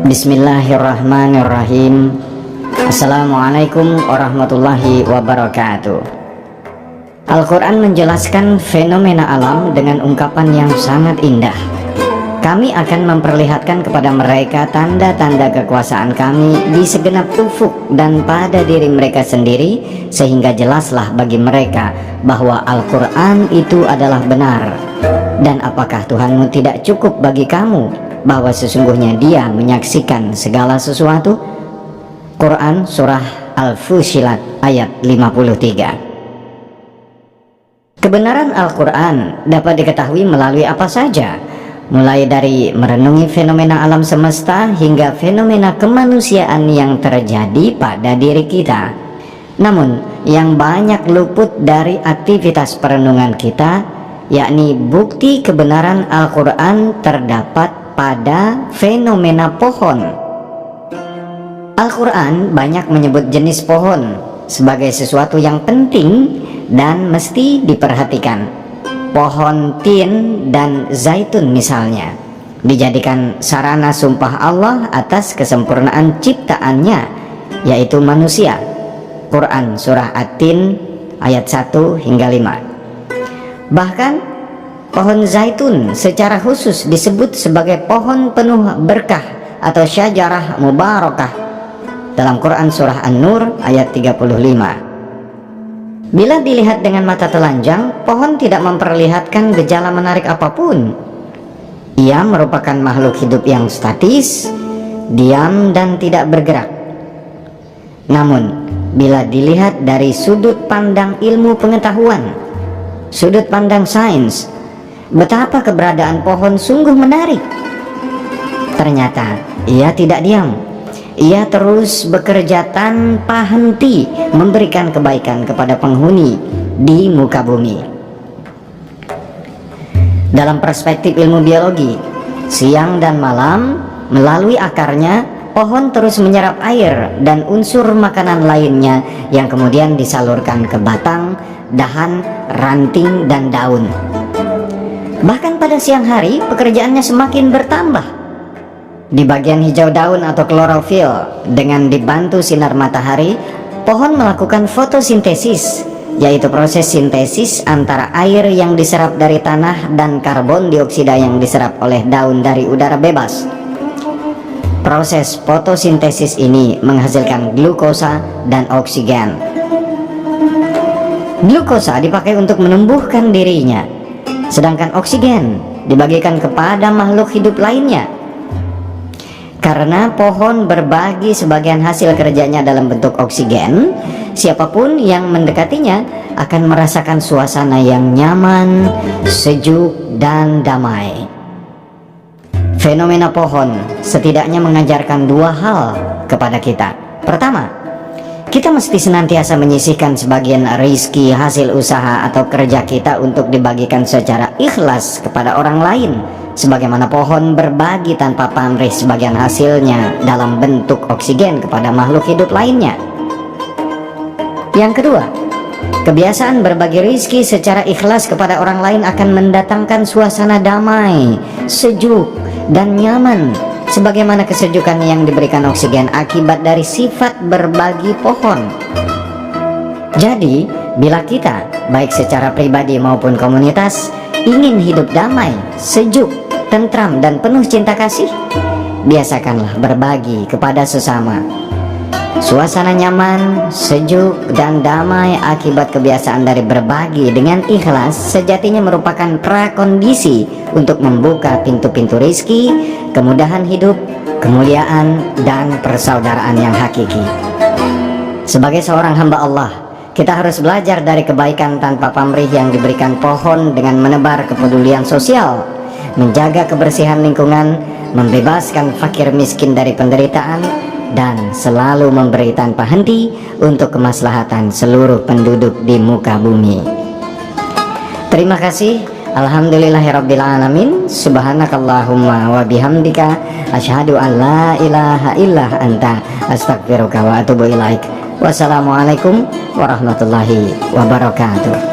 Bismillahirrahmanirrahim. Assalamualaikum warahmatullahi wabarakatuh. Al-Quran menjelaskan fenomena alam dengan ungkapan yang sangat indah. Kami akan memperlihatkan kepada mereka tanda-tanda kekuasaan kami di segenap ufuk dan pada diri mereka sendiri, sehingga jelaslah bagi mereka bahwa Al-Quran itu adalah benar. Dan apakah Tuhanmu tidak cukup bagi kamu bahwa sesungguhnya Dia menyaksikan segala sesuatu? Quran Surah Al-Fussilat ayat 53. Kebenaran Al-Quran dapat diketahui melalui apa saja, mulai dari merenungi fenomena alam semesta hingga fenomena kemanusiaan yang terjadi pada diri kita. Namun yang banyak luput dari aktivitas perenungan kita, yakni bukti kebenaran Al-Quran terdapat pada fenomena pohon. Al-Quran banyak menyebut jenis pohon sebagai sesuatu yang penting dan mesti diperhatikan. Pohon tin dan zaitun misalnya dijadikan sarana sumpah Allah atas kesempurnaan ciptaannya, yaitu manusia. Quran Surah At-Tin ayat 1 hingga 5. Bahkan pohon zaitun secara khusus disebut sebagai pohon penuh berkah atau syajarah mubarakah dalam Quran Surah An-Nur ayat 35. Bila dilihat dengan mata telanjang, pohon tidak memperlihatkan gejala menarik apapun. Ia merupakan makhluk hidup yang statis, diam dan tidak bergerak. Namun bila dilihat dari sudut pandang ilmu pengetahuan, sudut pandang sains, betapa keberadaan pohon sungguh menarik. Ternyata ia tidak diam. Ia terus bekerja tanpa henti memberikan kebaikan kepada penghuni di muka bumi. Dalam perspektif ilmu biologi, siang dan malam melalui akarnya pohon terus menyerap air dan unsur makanan lainnya yang kemudian disalurkan ke batang, dahan, ranting, dan daun. Bahkan pada siang hari pekerjaannya semakin bertambah. Di bagian hijau daun atau klorofil, dengan dibantu sinar matahari, pohon melakukan fotosintesis, yaitu proses sintesis antara air yang diserap dari tanah dan karbon dioksida yang diserap oleh daun dari udara bebas. Proses fotosintesis ini menghasilkan glukosa dan oksigen. Glukosa dipakai untuk menumbuhkan dirinya, sedangkan oksigen dibagikan kepada makhluk hidup lainnya. Karena pohon berbagi sebagian hasil kerjanya dalam bentuk oksigen, siapapun yang mendekatinya akan merasakan suasana yang nyaman, sejuk, dan damai. Fenomena pohon setidaknya mengajarkan dua hal kepada kita. Pertama, kita mesti senantiasa menyisihkan sebagian rezeki hasil usaha atau kerja kita untuk dibagikan secara ikhlas kepada orang lain, sebagaimana pohon berbagi tanpa pamrih sebagian hasilnya dalam bentuk oksigen kepada makhluk hidup lainnya. Yang kedua, kebiasaan berbagi rezeki secara ikhlas kepada orang lain akan mendatangkan suasana damai, sejuk, dan nyaman, sebagaimana kesejukan yang diberikan oksigen akibat dari sifat berbagi pohon. Jadi, bila kita, baik secara pribadi maupun komunitas, ingin hidup damai, sejuk, tentram, dan penuh cinta kasih, biasakanlah berbagi kepada sesama. Suasana nyaman, sejuk, dan damai akibat kebiasaan dari berbagi dengan ikhlas sejatinya merupakan prakondisi untuk membuka pintu-pintu rezeki, kemudahan hidup, kemuliaan, dan persaudaraan yang hakiki. Sebagai seorang hamba Allah, kita harus belajar dari kebaikan tanpa pamrih yang diberikan pohon dengan menebar kepedulian sosial, menjaga kebersihan lingkungan, membebaskan fakir miskin dari penderitaan, dan selalu memberi tanpa henti untuk kemaslahatan seluruh penduduk di muka bumi. Terima kasih. Alhamdulillahirrabbilalamin. Subhanakallahumma wa bihamdika asyhadu an la ilaha illa anta astaghfiruka wa atubu ilaik. Wassalamualaikum warahmatullahi wabarakatuh.